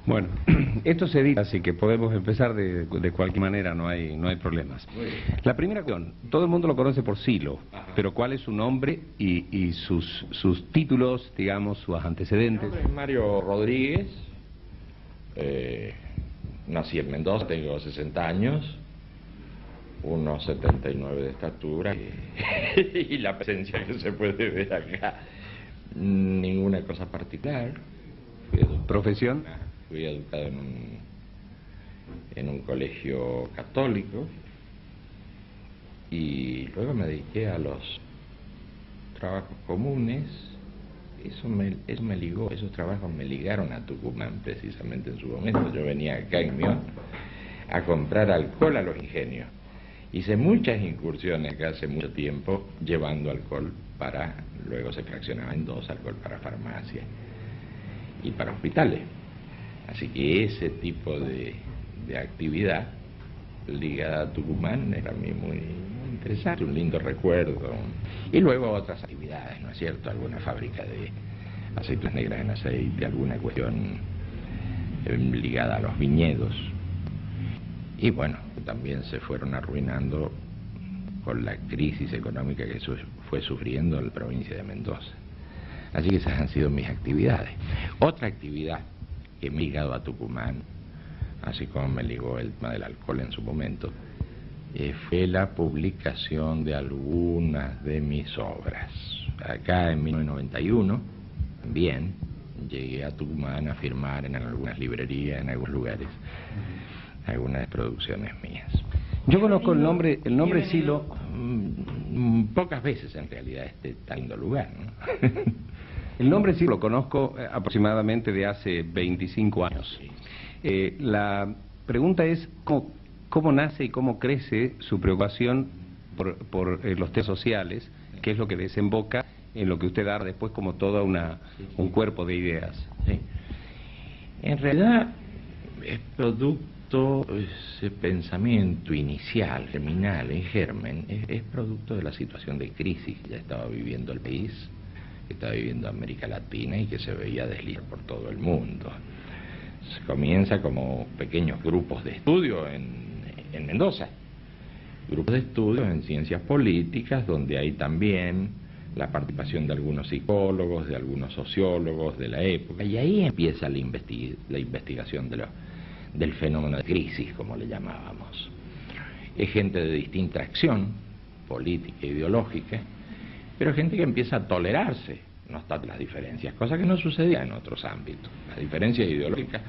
Bueno, esto se edita, así que podemos empezar de cualquier manera, no hay problemas. La primera cuestión, todo el mundo lo conoce por Silo, pero ¿cuál es su nombre y sus títulos, digamos, sus antecedentes? Mi nombre es Mario Rodríguez, nací en Mendoza, tengo 60 años, unos 79 de estatura y la presencia que se puede ver acá, ninguna cosa particular. ¿Profesión? Fui educado en un colegio católico y luego me dediqué a los trabajos comunes. Eso me ligó, esos trabajos me ligaron a Tucumán precisamente en su momento. Yo venía acá en Mión a comprar alcohol a los ingenios. Hice muchas incursiones acá hace mucho tiempo llevando alcohol luego se fraccionaba en dos, alcohol para farmacia y para hospitales. Así que ese tipo de actividad ligada a Tucumán era a mí muy interesante, un lindo recuerdo. Y luego otras actividades, ¿no es cierto? Alguna fábrica de aceitunas negras en aceite, alguna cuestión ligada a los viñedos. Y bueno, también se fueron arruinando con la crisis económica que fue sufriendo la provincia de Mendoza. Así que esas han sido mis actividades. Otra actividad que me ha ligado a Tucumán, así como me ligó el tema del alcohol en su momento, fue la publicación de algunas de mis obras. Acá en 1991, también llegué a Tucumán a firmar en algunas librerías, en algunos lugares, algunas producciones mías. Yo conozco el nombre Silo. Pocas veces en realidad tan lindo lugar, ¿no? El nombre Silo lo conozco aproximadamente de hace 25 años. La pregunta es cómo nace y cómo crece su preocupación por los temas sociales, que es lo que desemboca en lo que usted da después como todo un cuerpo de ideas. Sí. En realidad es producto, ese pensamiento inicial, germinal, en germen, es producto de la situación de crisis que ya estaba viviendo el país, que estaba viviendo América Latina y que se veía deslizar por todo el mundo. Se comienza como pequeños grupos de estudio en Mendoza, grupos de estudio en ciencias políticas, donde hay también la participación de algunos psicólogos, de algunos sociólogos de la época, y ahí empieza la investigación del fenómeno de crisis, como le llamábamos. Es gente de distinta acción política e ideológica, pero gente que empieza a tolerarse, no obstante las diferencias, cosa que no sucedía en otros ámbitos. Las diferencias ideológicas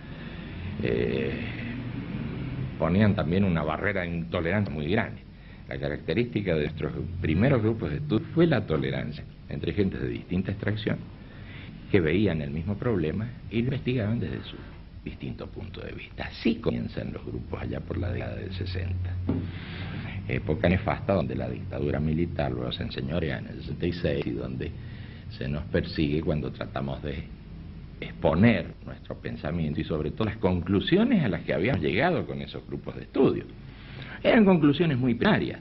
ponían también una barrera de intolerancia muy grande. La característica de nuestros primeros grupos de estudio fue la tolerancia entre gentes de distinta extracción que veían el mismo problema y lo investigaban desde su distinto punto de vista. Así comienzan los grupos allá por la década del 60. Época nefasta donde la dictadura militar luego se enseñorea en el 66 y donde se nos persigue cuando tratamos de exponer nuestro pensamiento y sobre todo las conclusiones a las que habíamos llegado con esos grupos de estudio. Eran conclusiones muy primarias,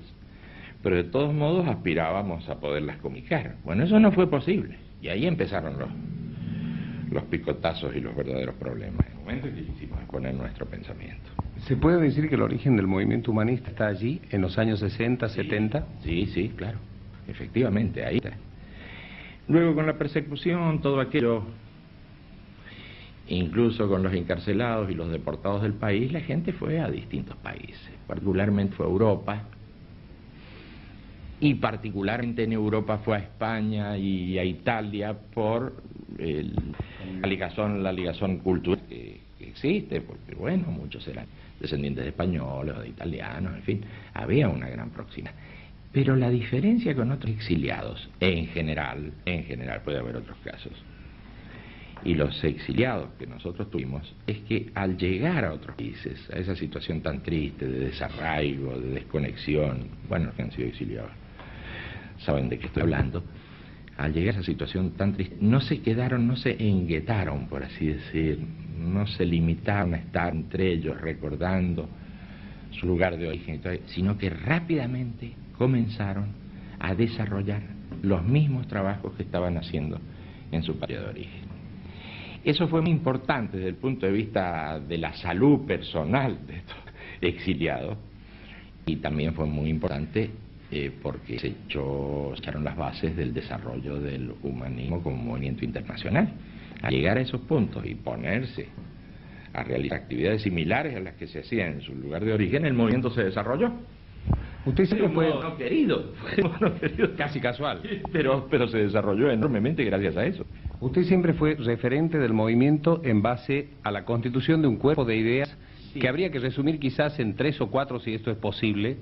pero de todos modos aspirábamos a poderlas comunicar. Bueno, eso no fue posible y ahí empezaron los picotazos y los verdaderos problemas, en el momento en que quisimos exponer nuestro pensamiento. ¿Se puede decir que el origen del movimiento humanista está allí, en los años 60, 70? Sí, claro, efectivamente, ahí está. Luego con la persecución, todo aquello, incluso con los encarcelados y los deportados del país, la gente fue a distintos países, particularmente fue a Europa, y particularmente en Europa fue a España y a Italia por la ligazón cultural que existe, porque bueno, muchos eran descendientes de españoles o de italianos, en fin, había una gran proximidad. Pero la diferencia con otros exiliados, en general, puede haber otros casos, y los exiliados que nosotros tuvimos, es que al llegar a otros países, a esa situación tan triste de desarraigo, de desconexión, bueno, los que han sido exiliados saben de qué estoy hablando, al llegar a esa situación tan triste, no se enguetaron, por así decir, no se limitaron a estar entre ellos recordando su lugar de origen, sino que rápidamente comenzaron a desarrollar los mismos trabajos que estaban haciendo en su patria de origen. Eso fue muy importante desde el punto de vista de la salud personal de estos exiliados, y también fue muy importante porque se echaron las bases del desarrollo del humanismo como movimiento internacional. Al llegar a esos puntos y ponerse a realizar actividades similares a las que se hacían en su lugar de origen, el movimiento se desarrolló. Usted siempre fue no querido, casi casual, pero se desarrolló enormemente gracias a eso. Usted siempre fue referente del movimiento en base a la constitución de un cuerpo de ideas que habría que resumir quizás en 3 o 4, si esto es posible,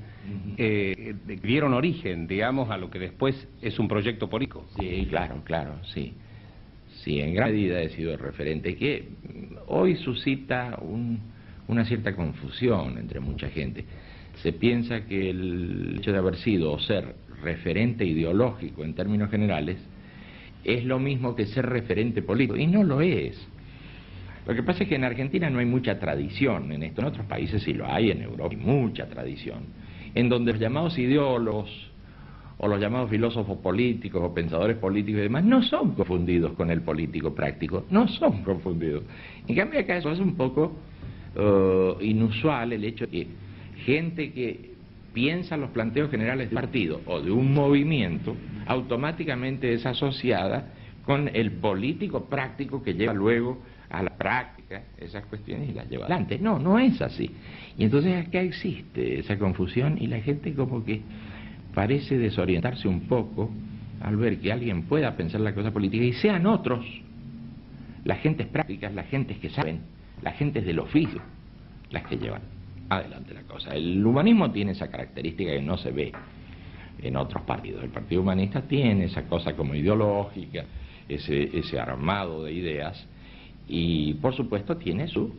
dieron origen, digamos, a lo que después es un proyecto político. Sí, claro, sí. Sí, en gran medida he sido el referente, que hoy suscita una cierta confusión entre mucha gente. Se piensa que el hecho de haber sido o ser referente ideológico en términos generales es lo mismo que ser referente político, y no lo es. Lo que pasa es que en Argentina no hay mucha tradición en esto, en otros países sí lo hay, en Europa hay mucha tradición, en donde los llamados ideólogos o los llamados filósofos políticos o pensadores políticos y demás no son confundidos con el político práctico, no son confundidos. En cambio acá eso es un poco inusual, el hecho de que gente que piensa los planteos generales del partido o de un movimiento automáticamente es asociada con el político práctico que lleva luego a la práctica esas cuestiones y las lleva adelante. No, no es así. Y entonces acá existe esa confusión y la gente como que parece desorientarse un poco al ver que alguien pueda pensar la cosa política y sean otros, las gentes prácticas, las gentes que saben, las gentes del oficio, las que llevan adelante la cosa. El humanismo tiene esa característica que no se ve en otros partidos. El Partido Humanista tiene esa cosa como ideológica, ese armado de ideas, y por supuesto tiene su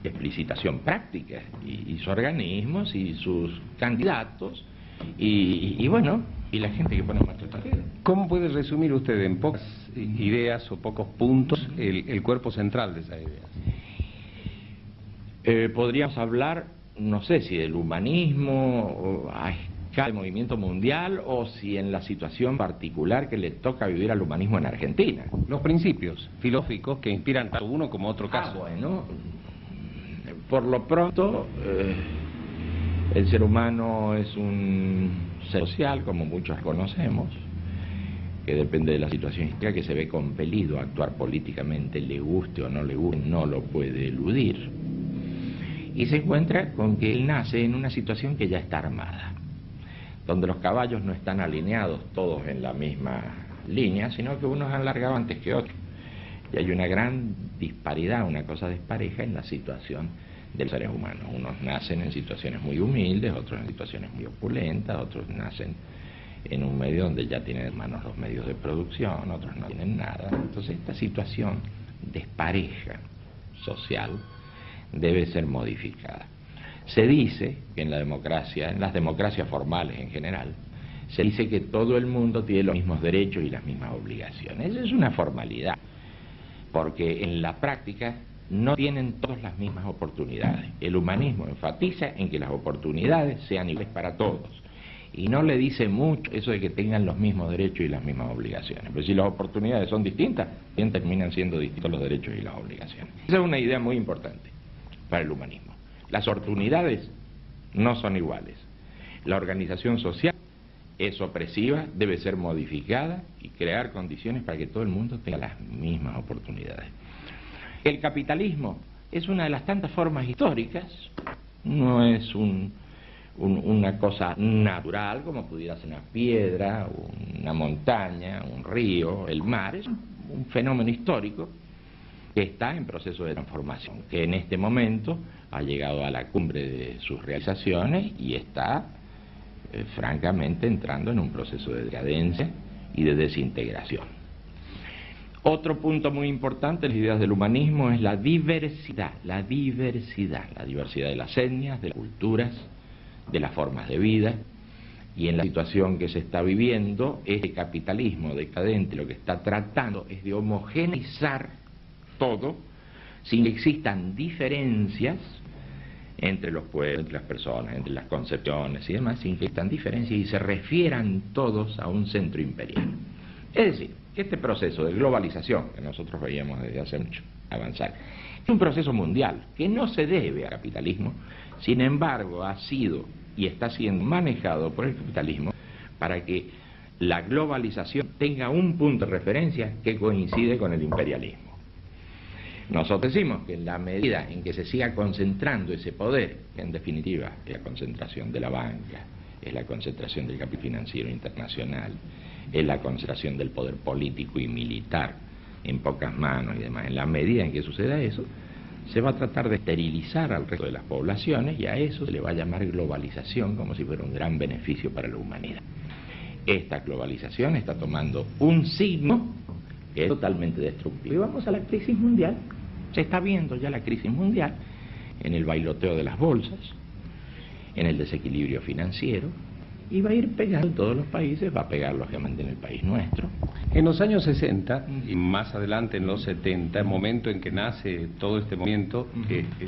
explicitación práctica y sus organismos y sus candidatos y bueno, y la gente que pone en marcha el partido. ¿Cómo puede resumir usted en pocas ideas o pocos puntos el cuerpo central de esas ideas? Podríamos hablar, no sé si del humanismo a escala de movimiento mundial o si en la situación particular que le toca vivir al humanismo en Argentina. Los principios filosóficos que inspiran tanto uno como otro caso. Bueno, por lo pronto, el ser humano es un ser social, como muchos conocemos, que depende de la situación histórica, que se ve compelido a actuar políticamente, le guste o no le guste, no lo puede eludir. Y se encuentra con que él nace en una situación que ya está armada, donde los caballos no están alineados todos en la misma línea, sino que unos han largado antes que otros. Y hay una gran disparidad, una cosa despareja en la situación de los seres humanos. Unos nacen en situaciones muy humildes, otros en situaciones muy opulentas, otros nacen en un medio donde ya tienen en manos los medios de producción, otros no tienen nada. Entonces esta situación despareja social debe ser modificada. Se dice que en la democracia, en las democracias formales en general, se dice que todo el mundo tiene los mismos derechos y las mismas obligaciones. Eso es una formalidad, porque en la práctica no tienen todas las mismas oportunidades. El humanismo enfatiza en que las oportunidades sean iguales para todos, y no le dice mucho eso de que tengan los mismos derechos y las mismas obligaciones. Pero si las oportunidades son distintas, bien terminan siendo distintos los derechos y las obligaciones. Esa es una idea muy importante para el humanismo. Las oportunidades no son iguales. La organización social es opresiva, debe ser modificada y crear condiciones para que todo el mundo tenga las mismas oportunidades. El capitalismo es una de las tantas formas históricas, no es una cosa natural como pudiera ser una piedra, una montaña, un río, el mar. Es un fenómeno histórico que está en proceso de transformación, que en este momento ha llegado a la cumbre de sus realizaciones y está francamente entrando en un proceso de decadencia y de desintegración. Otro punto muy importante en las ideas del humanismo es la diversidad de las etnias, de las culturas, de las formas de vida. Y en la situación que se está viviendo, este capitalismo decadente lo que está tratando es de homogeneizar todo sin que existan diferencias entre los pueblos, entre las personas, entre las concepciones y demás, sin que existan diferencias y se refieran todos a un centro imperial. Es decir, que este proceso de globalización, que nosotros veíamos desde hace mucho avanzar, es un proceso mundial que no se debe al capitalismo, sin embargo ha sido y está siendo manejado por el capitalismo para que la globalización tenga un punto de referencia que coincide con el imperialismo. Nosotros decimos que en la medida en que se siga concentrando ese poder, que en definitiva es la concentración de la banca, es la concentración del capital financiero internacional, es la concentración del poder político y militar en pocas manos y demás, en la medida en que suceda eso, se va a tratar de esterilizar al resto de las poblaciones y a eso se le va a llamar globalización como si fuera un gran beneficio para la humanidad. Esta globalización está tomando un signo que es totalmente destructivo. Y vamos a la crisis mundial. Se está viendo ya la crisis mundial en el bailoteo de las bolsas, en el desequilibrio financiero, y va a ir pegando en todos los países, va a pegar lógicamente en el país nuestro. En los años 60 y más adelante en los 70, el momento en que nace todo este movimiento,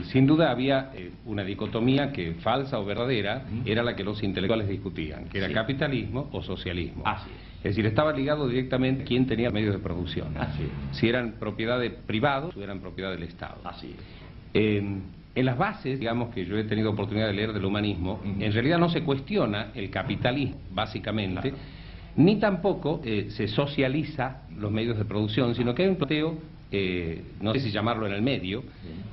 sin duda había una dicotomía que, falsa o verdadera, era la que los intelectuales discutían, que era capitalismo o socialismo. Así Es decir, estaba ligado directamente a quién tenía medios de producción. Así es. Si eran propiedad de privados o eran propiedad del Estado. Así es. En las bases, digamos, que yo he tenido oportunidad de leer del humanismo, en realidad no se cuestiona el capitalismo, básicamente, ni tampoco se socializa los medios de producción, sino que hay un planteo, no sé si llamarlo en el medio,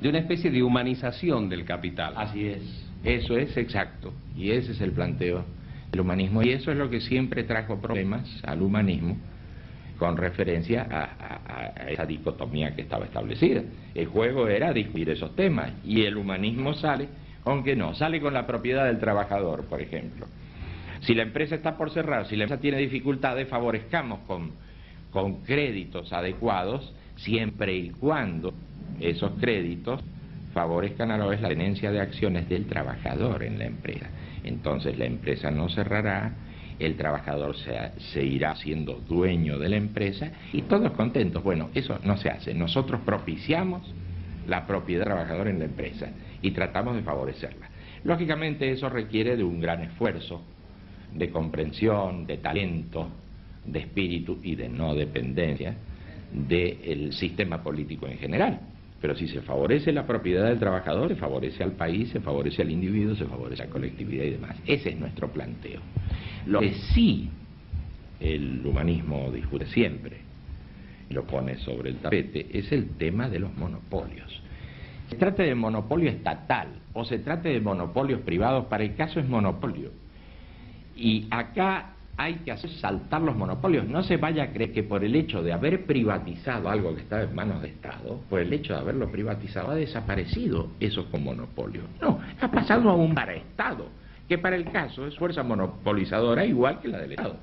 de una especie de humanización del capital. Así es. Eso es exacto. Y ese es el planteo del humanismo. Y eso es lo que siempre trajo problemas al humanismo con referencia a esa dicotomía que estaba establecida. El juego era discutir esos temas y el humanismo sale, aunque no, sale con la propiedad del trabajador, por ejemplo. Si la empresa está por cerrar, si la empresa tiene dificultades, favorezcamos con créditos adecuados, siempre y cuando esos créditos favorezcan a la vez la tenencia de acciones del trabajador en la empresa. Entonces la empresa no cerrará, el trabajador se irá siendo dueño de la empresa y todos contentos. Bueno, eso no se hace. Nosotros propiciamos la propiedad del trabajador en la empresa y tratamos de favorecerla. Lógicamente eso requiere de un gran esfuerzo, de comprensión, de talento, de espíritu y de no dependencia del sistema político en general. Pero si se favorece la propiedad del trabajador, se favorece al país, se favorece al individuo, se favorece a la colectividad y demás. Ese es nuestro planteo. Lo que sí el humanismo discute siempre, y lo pone sobre el tapete, es el tema de los monopolios. Se trate de monopolio estatal o se trate de monopolios privados, para el caso es monopolio. Y acá hay que hacer saltar los monopolios. No se vaya a creer que por el hecho de haber privatizado algo que estaba en manos de Estado, por el hecho de haberlo privatizado, ha desaparecido eso como monopolio. No, ha pasado a un paraestado, que para el caso es fuerza monopolizadora igual que la del Estado.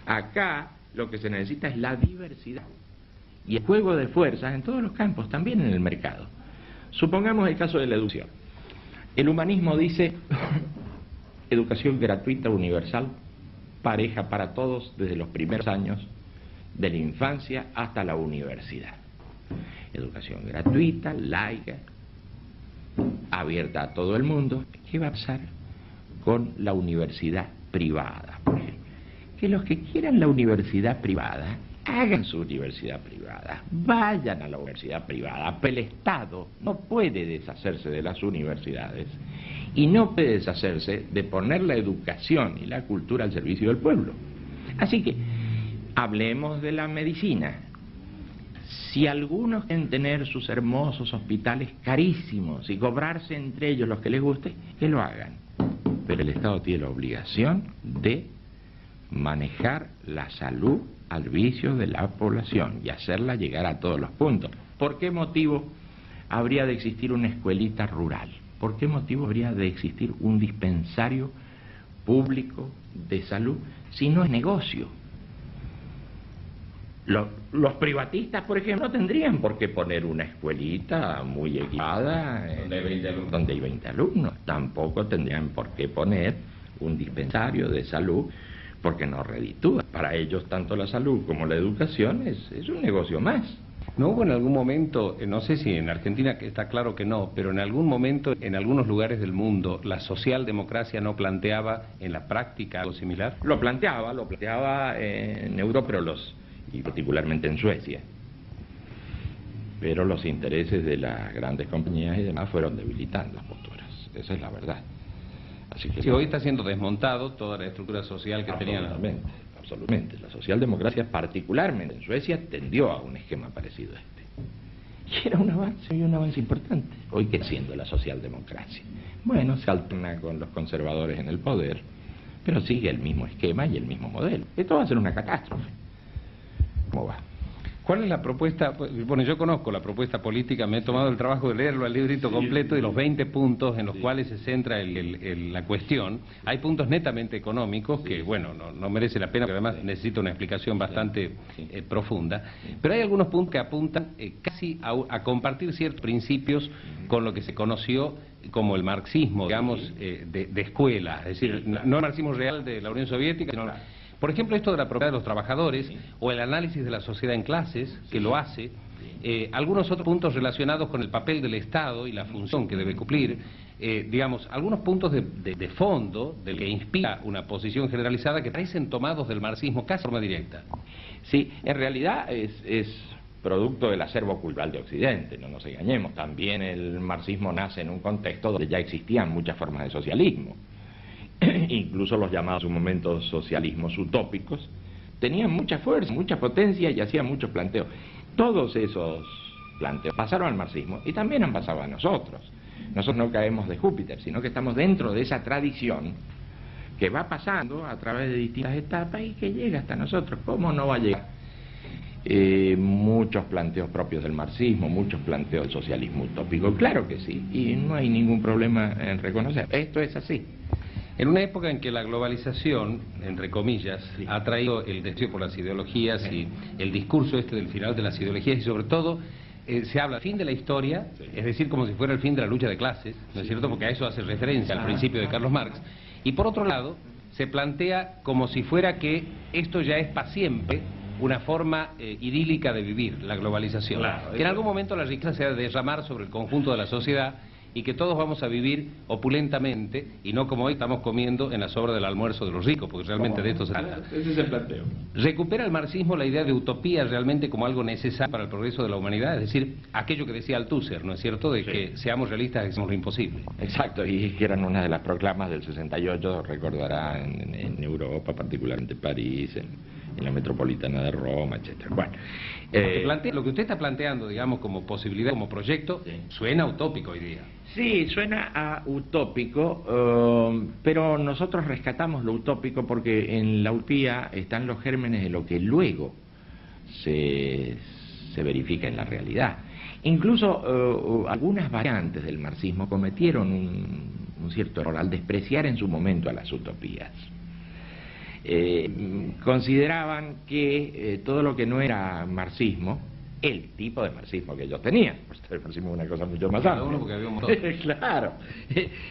Acá lo que se necesita es la diversidad y el juego de fuerzas en todos los campos, también en el mercado. Supongamos el caso de la educación. El humanismo dice educación gratuita, universal, pareja para todos desde los primeros años de la infancia hasta la universidad. Educación gratuita, laica, abierta a todo el mundo. ¿Qué va a pasar con la universidad privada, por ejemplo? Que los que quieran la universidad privada hagan su universidad privada, vayan a la universidad privada, pero el Estado no puede deshacerse de las universidades y no puede deshacerse de poner la educación y la cultura al servicio del pueblo. Así que, hablemos de la medicina. Si algunos quieren tener sus hermosos hospitales carísimos y cobrarse entre ellos los que les guste, que lo hagan. Pero el Estado tiene la obligación de manejar la salud al servicio de la población y hacerla llegar a todos los puntos. ¿Por qué motivo habría de existir una escuelita rural? ¿Por qué motivo habría de existir un dispensario público de salud si no es negocio? Los privatistas, por ejemplo, no tendrían por qué poner una escuelita muy equipada donde hay 20 alumnos. Tampoco tendrían por qué poner un dispensario de salud porque no reditúa. Para ellos tanto la salud como la educación es un negocio más. ¿No hubo en algún momento, no sé si en Argentina está claro que no, pero en algún momento, en algunos lugares del mundo, la socialdemocracia no planteaba en la práctica algo similar? Lo planteaba en Europa, pero y particularmente en Suecia. Pero los intereses de las grandes compañías y demás fueron debilitando las posturas. Esa es la verdad. Así que sí, hoy está siendo desmontado toda la estructura social que tenían. Absolutamente, absolutamente. La socialdemocracia, particularmente en Suecia, tendió a un esquema parecido a este. Y era un avance importante. Hoy, ¿qué siendo la socialdemocracia? Bueno, se alterna con los conservadores en el poder, pero sigue el mismo esquema y el mismo modelo. Esto va a ser una catástrofe. ¿Cómo va? ¿Cuál es la propuesta? Bueno, yo conozco la propuesta política, me he tomado el trabajo de leerlo al librito completo y los 20 puntos en los cuales se centra la cuestión. Hay puntos netamente económicos que, bueno, no merece la pena, porque además necesita una explicación bastante profunda. Pero hay algunos puntos que apuntan casi a compartir ciertos principios con lo que se conoció como el marxismo, digamos, de escuela. Es decir, no el marxismo real de la Unión Soviética, sino... Por ejemplo, esto de la propiedad de los trabajadores o el análisis de la sociedad en clases, que lo hace, algunos otros puntos relacionados con el papel del Estado y la función que debe cumplir, digamos, algunos puntos de fondo del que inspira una posición generalizada que parecen tomados del marxismo casi de forma directa. Sí, en realidad es producto del acervo cultural de Occidente, no nos engañemos. También el marxismo nace en un contexto donde ya existían muchas formas de socialismo. Incluso los llamados en su momento socialismos utópicos, tenían mucha fuerza, mucha potencia y hacían muchos planteos. Todos esos planteos pasaron al marxismo y también han pasado a nosotros. Nosotros no caemos de Júpiter, sino que estamos dentro de esa tradición que va pasando a través de distintas etapas y que llega hasta nosotros. ¿Cómo no va a llegar? Muchos planteos propios del marxismo, muchos planteos del socialismo utópico. Claro que sí, y no hay ningún problema en reconocer. Esto es así. En una época en que la globalización, entre comillas, ha traído el deseo por las ideologías y el discurso del final de las ideologías y sobre todo se habla del fin de la historia, es decir, como si fuera el fin de la lucha de clases, ¿no es cierto? Porque a eso hace referencia al principio de Carlos Marx. Y por otro lado, se plantea como si fuera que esto ya es para siempre una forma idílica de vivir, la globalización. Claro, que en algún momento la riqueza se ha de derramar sobre el conjunto de la sociedad y que todos vamos a vivir opulentamente y no como hoy estamos comiendo en la sobra del almuerzo de los ricos, porque realmente de esto se trata. Ese es el planteo. ¿Recupera el marxismo la idea de utopía realmente como algo necesario para el progreso de la humanidad? Es decir, aquello que decía Althusser, ¿no es cierto?, de que seamos realistas y hacemos lo imposible. Exacto, y que eran una de las proclamas del 68, recordará, en Europa, particularmente París, en la metropolitana de Roma, etcétera. Bueno, lo que usted está planteando, digamos, como posibilidad, como proyecto, suena utópico hoy día. Sí, suena a utópico, pero nosotros rescatamos lo utópico porque en la utopía están los gérmenes de lo que luego se verifica en la realidad. Incluso algunas variantes del marxismo cometieron un cierto error al despreciar en su momento a las utopías. Consideraban que todo lo que no era marxismo, el tipo de marxismo que ellos tenían, pues el marxismo es una cosa mucho más amplia. Claro,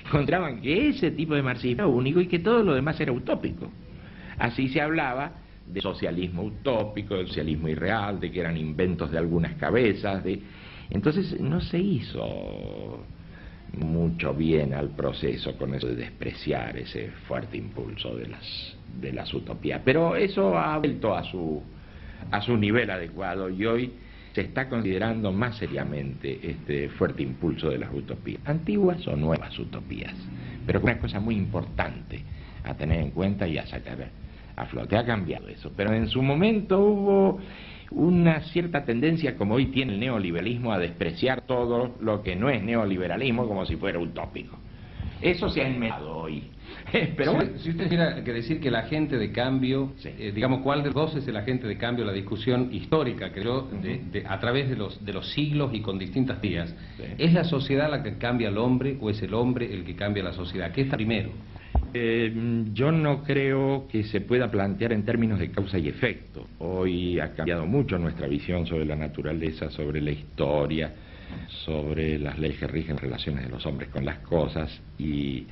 encontraban que ese tipo de marxismo era único y que todo lo demás era utópico. Así se hablaba de socialismo utópico, de socialismo irreal, de que eran inventos de algunas cabezas, entonces no se hizo mucho bien al proceso con eso de despreciar ese fuerte impulso de las utopías, pero eso ha vuelto a su nivel adecuado y hoy se está considerando más seriamente este fuerte impulso de las utopías, antiguas o nuevas utopías, pero una cosa muy importante a tener en cuenta y a sacar a flote. Ha cambiado eso, pero en su momento hubo una cierta tendencia, como hoy tiene el neoliberalismo, a despreciar todo lo que no es neoliberalismo como si fuera utópico. Eso se ha enmendado hoy. Pero bueno, si usted tuviera que decir que el agente de cambio, digamos, ¿cuál de los dos es el agente de cambio? La discusión histórica, creo, a través de los siglos y con distintas vías. ¿Es la sociedad la que cambia al hombre o es el hombre el que cambia la sociedad? ¿Qué está primero? Yo no creo que se pueda plantear en términos de causa y efecto. Hoy ha cambiado mucho nuestra visión sobre la naturaleza, sobre la historia, sobre las leyes que rigen las relaciones de los hombres con las cosas, y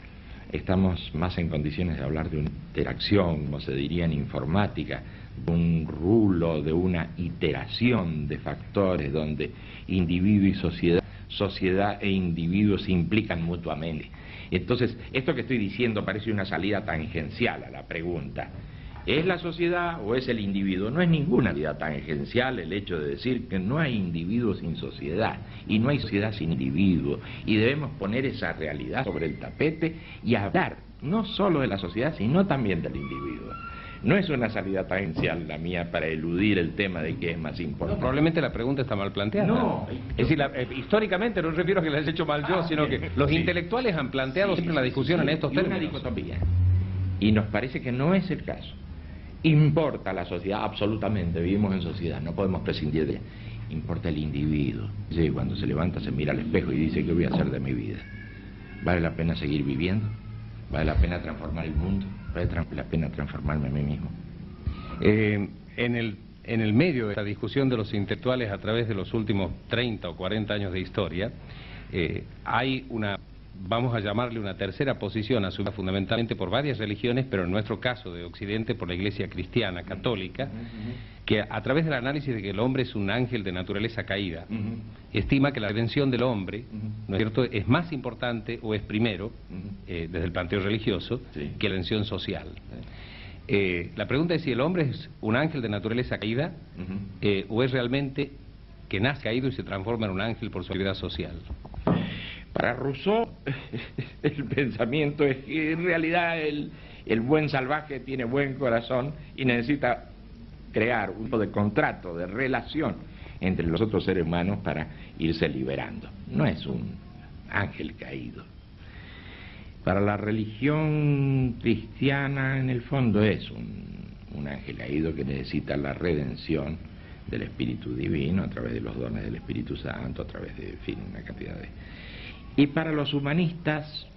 estamos más en condiciones de hablar de una interacción, como se diría en informática, de un rulo, de una iteración de factores donde individuo y sociedad e individuo se implican mutuamente. Entonces, esto que estoy diciendo parece una salida tangencial a la pregunta, ¿Es la sociedad o es el individuo? No es ninguna idea tangencial el hecho de decir que no hay individuo sin sociedad y no hay sociedad sin individuo, y debemos poner esa realidad sobre el tapete y hablar no solo de la sociedad sino también del individuo. No es una salida tangencial la mía para eludir el tema de qué es más importante. No, probablemente la pregunta está mal planteada. No. Es decir, históricamente no refiero a que la hayas hecho mal yo, sino que los intelectuales han planteado siempre la discusión en estos términos. Una dicotomía. Y nos parece que no es el caso. Importa la sociedad, absolutamente, vivimos en sociedad, no podemos prescindir de ella. Importa el individuo. Sí, cuando se levanta se mira al espejo y dice, ¿qué voy a hacer de mi vida? ¿Vale la pena seguir viviendo? ¿Vale la pena transformar el mundo? ¿Vale la pena transformarme a mí mismo? En el medio de la discusión de los intelectuales a través de los últimos 30 o 40 años de historia, hay una, vamos a llamarle una tercera posición, asumida fundamentalmente por varias religiones, pero en nuestro caso de Occidente por la Iglesia cristiana, católica, que a través del análisis de que el hombre es un ángel de naturaleza caída, estima que la redención del hombre, ¿no es cierto?, es más importante o es primero, desde el planteo religioso, que la redención social. La pregunta es si el hombre es un ángel de naturaleza caída o es realmente que nace caído y se transforma en un ángel por su actividad social. Para Rousseau, el pensamiento es que en realidad el buen salvaje tiene buen corazón y necesita crear un tipo de contrato, de relación entre los otros seres humanos para irse liberando. No es un ángel caído. Para la religión cristiana, en el fondo, es un ángel caído que necesita la redención del Espíritu Divino a través de los dones del Espíritu Santo, a través de, en fin, una cantidad de... Y para los humanistas,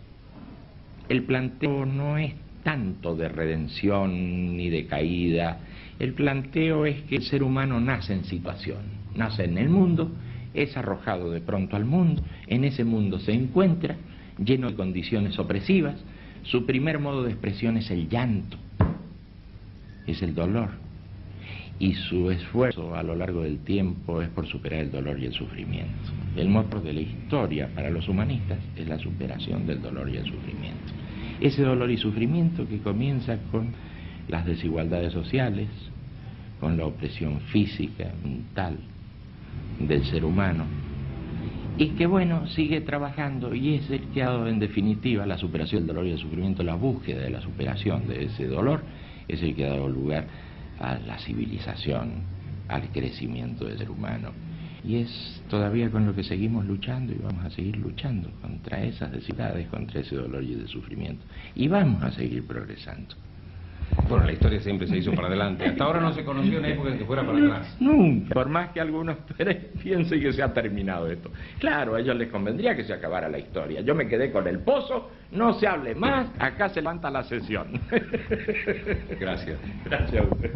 el planteo no es tanto de redención ni de caída. El planteo es que el ser humano nace en situación, nace en el mundo, es arrojado de pronto al mundo, en ese mundo se encuentra lleno de condiciones opresivas, su primer modo de expresión es el llanto, es el dolor, y su esfuerzo a lo largo del tiempo es por superar el dolor y el sufrimiento. El motor de la historia para los humanistas es la superación del dolor y el sufrimiento. Ese dolor y sufrimiento que comienza con las desigualdades sociales, con la opresión física, mental del ser humano, y que bueno, sigue trabajando y es el que ha dado en definitiva la superación del dolor y el sufrimiento, la búsqueda de la superación de ese dolor, es el que ha dado lugar a la civilización, al crecimiento del ser humano. Y es todavía con lo que seguimos luchando y vamos a seguir luchando contra esas desigualdades, contra ese dolor y ese sufrimiento. Y vamos a seguir progresando. Bueno, la historia siempre se hizo para adelante. Hasta ahora no se conoció una época en que fuera para atrás. Nunca, por más que algunos piensen que se ha terminado esto. Claro, a ellos les convendría que se acabara la historia. Yo me quedé con el pozo, no se hable más, acá se levanta la sesión. Gracias. Gracias a usted.